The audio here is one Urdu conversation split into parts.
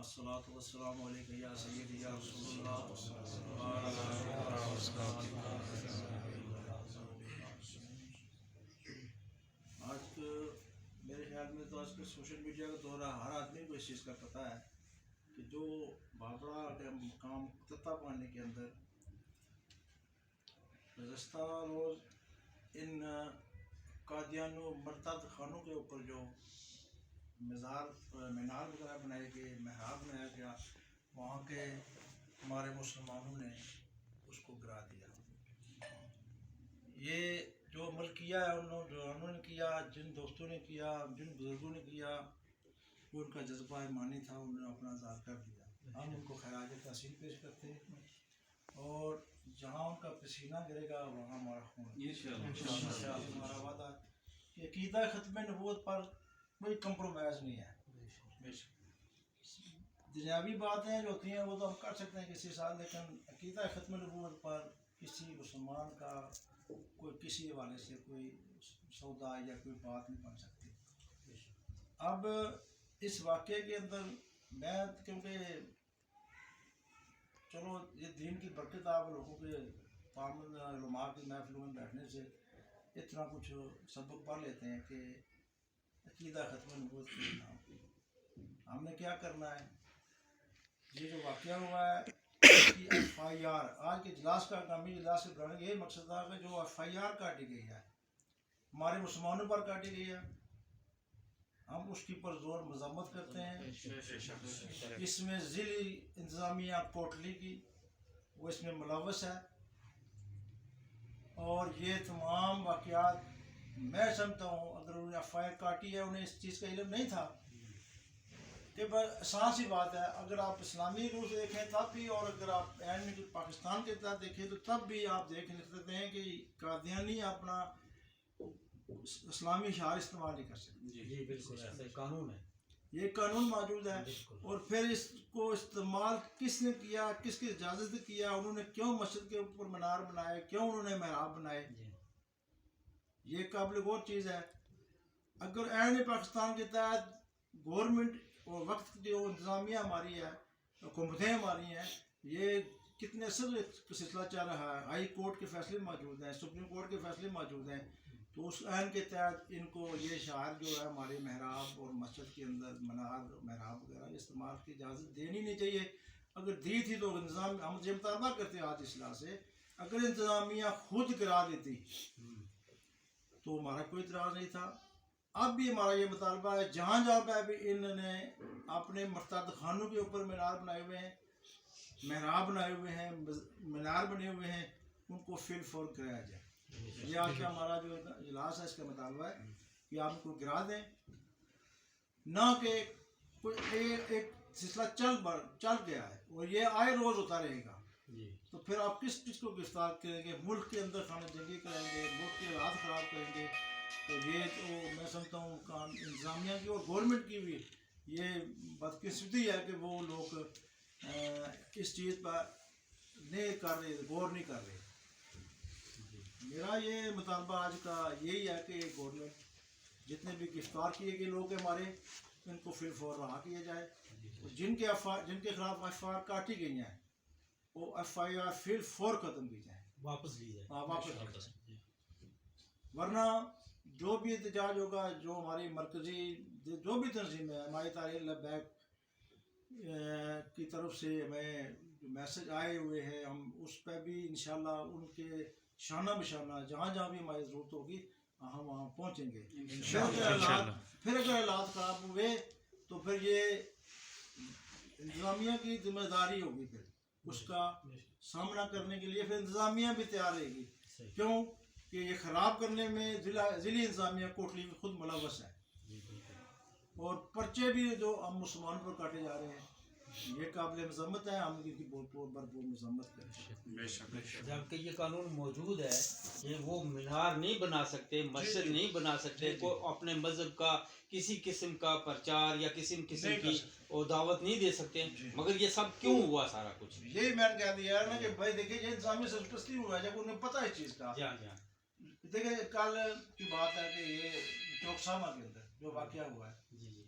الصلاۃ والسلام علیک یا سیدی یا رسول اللہ. آج میرے خیال میں تو آج کل سوشل میڈیا کا دور ہے، ہر آدمی کو اس چیز کا پتہ ہے کہ جو بھاپڑا کے مقام تتا پانی کے اندر گزشتہ روز ان قادیانوں مرتد خانوں کے اوپر جو مینار وغیرہ بنائے گئے، محراب بنایا گیا، وہاں کے ہمارے مسلمانوں نے اس کو گرا دیا. یہ جو عمل کیا ہے انہوں نے کیا، جن دوستوں نے کیا، جن بزرگوں نے کیا، وہ ان کا جذبہ ایمانی تھا، انہوں نے اپنا اظہار کر دیا. ہم ان کو خراج تحسین پیش کرتے ہیں، اور جہاں ان کا پسینہ گرے گا وہاں ہمارا خون انشاءاللہ. ہمارا وعدہ کہ عقیدہ ختم نبوت پر کوئی کمپرومائز نہیں ہے. دنیاوی باتیں جو ہوتی ہیں وہ تو ہم کر سکتے ہیں کسی سال، لیکن عقیدہ ختم نبوت پر کسی مسلمان کا کوئی کسی حوالے سے کوئی سودا یا کوئی بات نہیں بن سکتی. اب اس واقعے کے اندر میں کیونکہ چلو یہ دین کی برکت، آپ لوگوں کے تعامل علماء کی محفلوں میں بیٹھنے سے اتنا کچھ سبق پڑھ لیتے ہیں کہ عقیدہ ختم نبوت کے نام ہم نے کیا کرنا ہے. یہ جو واقعہ ہوا ہے اس کی ایف آئی آر آج کے اجلاس کا قومی اجلاس سے بڑھنے کا یہ مقصد تھا کہ جو ایف آئی آر کاٹی گئی ہے ہمارے مسلمانوں پر کاٹی گئی ہے، ہم اس کی پر زور مذمت کرتے ہیں. اس میں ضلعی انتظامیہ کوٹلی کی وہ اس میں ملوث ہے، اور یہ تمام واقعات میں سمجھتا ہوں اگر انہوں نے ایف آئی آر کاٹی ہے انہیں اس چیز کا علم نہیں تھا. کہ آسان سی بات ہے، اگر آپ اسلامی روح سے دیکھیں تب بھی، اور اگر آپ پاکستان کے تحت دیکھیں تو تب بھی آپ دیکھ سکتے ہیں کہ قادیانی اپنا اسلامی شعار استعمال نہیں کر سکتے. جی بالکل ایسا قانون ہے، یہ قانون موجود ہے. اور پھر اس کو استعمال کس نے کیا، کس کی اجازت سے کیا، انہوں نے کیوں مسجد کے اوپر مینار بنائے، کیوں انہوں نے محراب بنائے، یہ قابل غور چیز ہے. اگر عین پاکستان کے تحت گورنمنٹ اور وقت جو انتظامیہ ہماری ہے، حکومتیں ہماری ہیں، یہ کتنے سب سلسلہ چل رہا ہے، ہائی کورٹ کے فیصلے موجود ہیں، سپریم کورٹ کے فیصلے موجود ہیں، تو اس عین کے تحت ان کو یہ شعار جو ہے ہمارے محراب اور مسجد کے اندر منار محراب وغیرہ استعمال کی اجازت دینی نہیں چاہیے. اگر دی تھی تو انتظام ہم یہ مطالبہ کرتے ہیں آج اصلاح سے، اگر انتظامیہ خود کرا دیتی تو ہمارا کوئی اعتراض نہیں تھا. اب بھی ہمارا یہ مطالبہ ہے، جہاں جہاں پہ بھی انہوں نے اپنے مرتد خانوں کے اوپر مینار بنائے ہوئے ہیں، محراب بنائے ہوئے ہیں، مینار بنے ہوئے ہیں، ان کو فی الفور گرایا جائے. یہ آج کا ہمارا جو اجلاس ہے اس کا مطالبہ ہے کہ آپ ان کو گرا دیں، نہ کہ کوئی ایک سلسلہ چل گیا ہے اور یہ آئے روز ہوتا رہے گا. تو پھر آپ کس چیز کو گرفتار کریں گے، ملک کے اندر خانہ جنگی کریں گے، ملک کے حالات خراب کریں گے. تو یہ تو میں سمجھتا ہوں انتظامیہ کی اور گورنمنٹ کی بھی یہ بدقسمتی ہے کہ وہ لوگ اس چیز پر نہیں کر رہے، غور نہیں کر رہے. میرا یہ مطالبہ آج کا یہی ہے کہ گورنمنٹ جتنے بھی گرفتار کیے گئے لوگ ہیں ہمارے، ان کو فی الفور رہا کیا جائے. جن کے خلاف ایف آئی آر کاٹی گئی ہیں وہ ایف آئی آر فی الفور ختم کی جائیں، واپس لی جائے. واپس. ورنہ جو بھی احتجاج ہوگا، جو ہماری مرکزی جو بھی تنظیم ہے، ہماری تحریک لبیک کی طرف سے ہمیں جو میسج آئے ہوئے ہیں، ہم اس پہ بھی انشاءاللہ ان کے شانہ بشانہ جہاں جہاں بھی ہماری ضرورت ہوگی ہم وہاں پہنچیں گے. پھر اگر حالات خراب ہوئے تو پھر یہ انتظامیہ کی ذمہ داری ہوگی، پھر اس کا سامنا کرنے کے لیے پھر انتظامیہ بھی تیار رہے گی. کیوں کہ یہ خراب کرنے میں ضلعی انتظامیہ کوٹلی بھی خود ملوث ہے، اور پرچے بھی جو ہم مسلمانوں پر کاٹے جا رہے ہیں یہ قابل مذمت ہے. ہم ان کی بھرپور مذمت کریں. جبکہ یہ قانون موجود ہے کہ وہ مینار نہیں بنا سکتے، مسجد نہیں بنا سکتے، کوئی اپنے مذہب کا کسی قسم کا پرچار یا کسی قسم کی دعوت نہیں دے سکتے. مگر یہ سب کیوں ہوا سارا کچھ؟ یہی میں نے کہہ دیا ہے نا کہ بھائی دیکھیں یہ انتظامیہ سرپرستی ہوا ہے جب انہیں پتہ ہے اس چیز کا. دیکھیں کل کی بات ہے کہ یہ چوکسامہ کے اندر جو واقعہ ہوا ہے،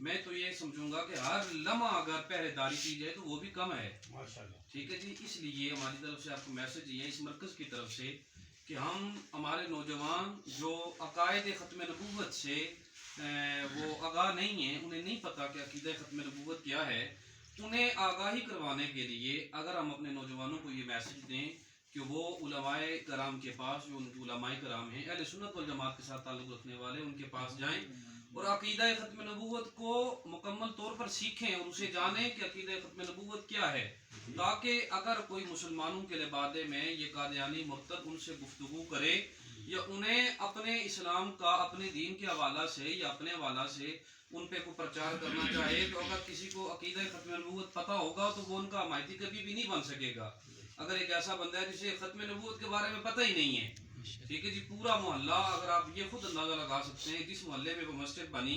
میں تو یہ سمجھوں گا کہ ہر لمحہ اگر پہرے داری کی جائے تو وہ بھی کم ہے. ٹھیک ہے جی. اس لیے ہماری طرف سے آپ کو میسج یہ ہے اس مرکز کی طرف سے کہ ہم ہمارے نوجوان جو عقائد ختم نبوت سے وہ آگاہ نہیں ہیں, انہیں نہیں پتہ کہ عقیدہ ختم نبوت کیا ہے, انہیں آگاہی کروانے کے لیے اگر ہم اپنے نوجوانوں کو یہ میسج دیں کہ وہ علماء کرام کے پاس, جو ان کے علماء کرام ہیں اہل سنت والجماعت کے ساتھ تعلق رکھنے والے, ان کے پاس جائیں اور عقیدہ ختم نبوت کو مکمل طور پر سیکھیں اور اسے جانیں کہ عقیدہ ختم نبوت کیا ہے, تاکہ اگر کوئی مسلمانوں کے لبادے میں یہ قادیانی مرتد ان سے گفتگو کرے یا انہیں اپنے اسلام کا اپنے دین کے حوالہ سے یا اپنے حوالہ سے ان پہ کوئی پرچار کرنا چاہے, تو اگر کسی کو عقیدہ ختم نبوت پتہ ہوگا تو وہ ان کا حمایتی کبھی بھی نہیں بن سکے گا. اگر ایک ایسا بندہ ہے جسے ختم نبوت کے بارے میں پتہ ہی نہیں ہے, ٹھیک ہے جی, پورا محلہ اگر آپ یہ خود اندازہ لگا سکتے ہیں جس محلے میں وہ مسجد بنی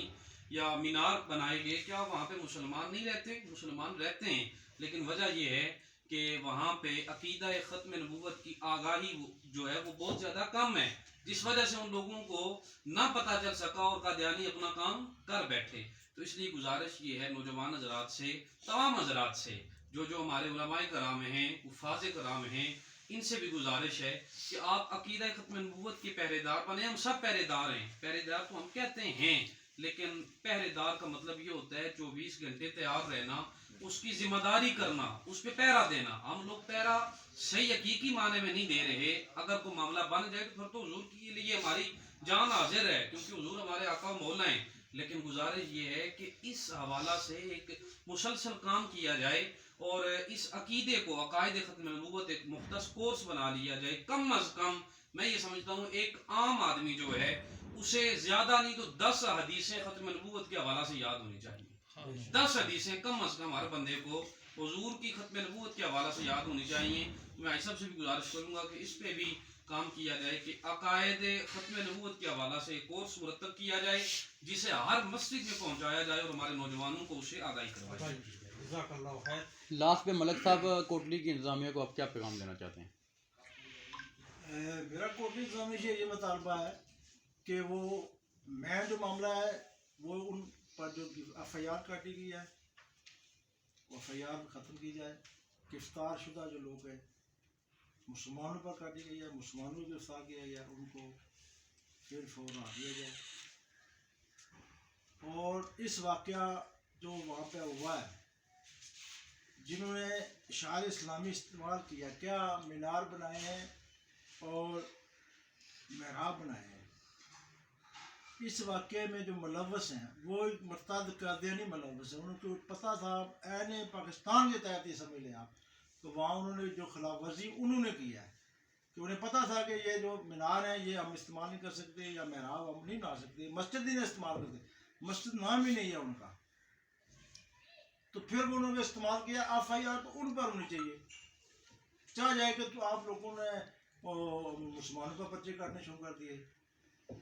یا مینار بنائے گئے, کیا وہاں پہ مسلمان نہیں رہتے؟ مسلمان رہتے ہیں, لیکن وجہ یہ ہے کہ وہاں پہ عقیدہ ختم نبوت کی آگاہی جو ہے وہ بہت زیادہ کم ہے, جس وجہ سے ان لوگوں کو نہ پتہ چل سکا اور قادیانی اپنا کام کر بیٹھے. تو اس لیے گزارش یہ ہے نوجوان حضرات سے, تمام حضرات سے, جو ہمارے علماء کرام ہیں, حفاظ کرام ہیں, ان سے بھی گزارش ہے کہ آپ عقیدہ ختم نبوت کے پہرے دار بنیں. ہم سب پہرے دار ہیں, پہرے دار تو ہم کہتے ہیں, لیکن پہرے دار کا مطلب یہ ہوتا ہے 24 گھنٹے تیار رہنا, اس کی ذمہ داری کرنا, اس پہ پہرا دینا. ہم لوگ پہرا صحیح حقیقی معنی میں نہیں دے رہے. اگر کوئی معاملہ بن جائے تو پھر تو حضور کے لیے ہماری جان حاضر ہے, کیونکہ حضور ہمارے آقا و مولا ہیں. لیکن گزارش یہ ہے کہ اس حوالہ سے ایک مسلسل کام کیا جائے اور اس عقیدے کو, عقائد ختم نبوت ایک مختص کورس بنا لیا جائے. کم از کم میں یہ سمجھتا ہوں ایک عام آدمی جو ہے اسے زیادہ نہیں تو 10 حدیثیں ختم نبوت کے حوالہ سے یاد ہونی چاہیے. 10 حدیثیں کم از کم ہر بندے کو حضور کی ختم نبوت کے حوالہ سے یاد ہونی چاہیے. میں سب سے بھی گزارش کروں گا کہ اس پہ بھی کام کیا جائے کہ عقائد ختم نبوت کے حوالہ سے ایک کورس مرتب کیا جائے جسے ہر مسجد میں پہنچایا جائے اور ہمارے نوجوانوں کو اسے آگاہی کروایا جائے. جزاک اللہ خیر. لاسٹ پہ ملک صاحب کوٹلی کی انتظامیہ کو آپ کیا پیغام دینا چاہتے ہیں؟ میرا کوٹلی انتظامیہ سے یہ مطالبہ ہے کہ وہ میں جو معاملہ ہے وہ ان پر جو FIR کاٹی گئی ہے وہ FIR ختم کی جائے. گرفتار شدہ جو لوگ ہیں مسلمانوں پر کاٹی گئی ہے, مسلمانوں کو گرفتار کیا گیا, ان کو پھر فوراً دیا جائے. اور اس واقعہ جو وہاں پہ ہوا ہے, جنہوں نے اشعار اسلامی استعمال کیا, کیا مینار بنائے ہیں اور محراب بنائے ہیں, اس واقعے میں جو ملوث ہیں وہ ایک مرتد قادیانی ملوث ہیں. ان کو پتہ تھا عین پاکستان کے تحت یہ سمجھ لیں آپ, تو وہاں انہوں نے جو خلاف ورزی انہوں نے کیا ہے کہ انہیں پتہ تھا کہ یہ جو مینار ہیں یہ ہم استعمال نہیں کر سکتے یا محراب ہم نہیں بنا سکتے, مسجد ہی نہیں استعمال کرتے, مسجد نام ہی نہیں ہے ان کا, تو پھر وہ انہوں نے استعمال کیا. FIR تو ان پر ہونی چاہیے. چاہ جائے کہ تو آپ لوگوں نے مسلمانوں پر پرچے کاٹنے شروع کر دیے.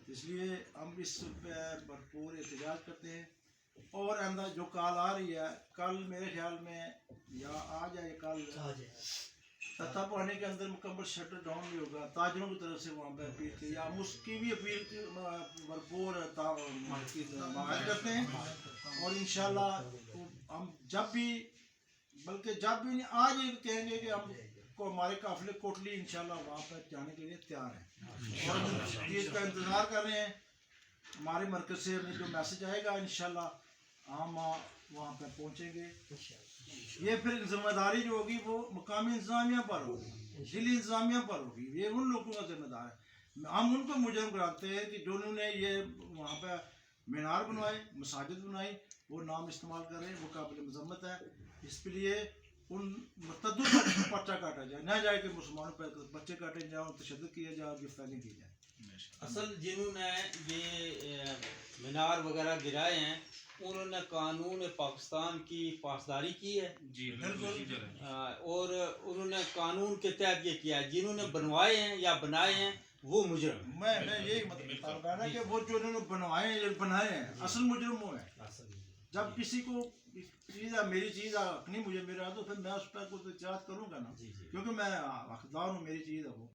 اس لیے ہم اس پہ بھرپور احتجاج کرتے ہیں. اور آئندہ جو کال آ رہی ہے, کل میرے خیال میں یا آج ہے یا کل تتا پڑھنے کے اندر مکمل شٹر ڈاؤن بھی ہوگا تاجروں کی طرف سے وہاں پہ اپیل کی, ہم اس کی بھی اپیل کی بھرپور حمایت کرتے ہیں. اور انشاءاللہ ہم جب بھی, بلکہ جب بھی نہیں آج یہ کہیں گے کہ ہم کو ہمارے قافلے کوٹلی انشاءاللہ وہاں پہ جانے کے لیے تیار ہیں اور ہم اس چیز کا انتظار کر رہے ہیں. ہمارے مرکز سے ہمیں جو میسج آئے گا انشاءاللہ ہم وہاں پہ پہنچیں گے. یہ پھر ذمہ داری جو ہوگی وہ مقامی انتظامیہ پر ہوگی, ضلعی انتظامیہ پر ہوگی, یہ ان لوگوں کا ذمہ دار ہے. ہم ان کو مجرم کراتے ہیں کہ جنہوں نے یہ وہاں پہ مینار بنوائے, مساجد بنائی, وہ نام استعمال کر رہے ہیں, وہ قابل مذمت ہے. اس کے لیے ان مرتدوں پر پرچہ کاٹا جائے, نہ جائے کہ مسلمانوں پر بچے کاٹے جائیں, تشدد کیا جائے اور گرفتاری کی جائے. اصل جنہوں نے یہ مینار وغیرہ گرائے ہیں انہوں نے قانون پاکستان کی پاسداری کی ہے جی بالکل, اور انہوں نے قانون کے تحت یہ کیا ہے. جنہوں نے بنوائے ہیں یا بنائے ہیں وہ مجرم. میں یہی مطلب ہے نا کہ وہ جو انہوں نے بنوائے ہیں یا بنائے ہیں اصل مجرم وہ ہیں. جب کسی کو چیز ہے میری چیز ہے نہیں مجھے میرا, تو پھر میں اس پر کوئی احتجاج کروں گا نا, کیونکہ میں حقدار ہوں, میری چیز ہے وہ.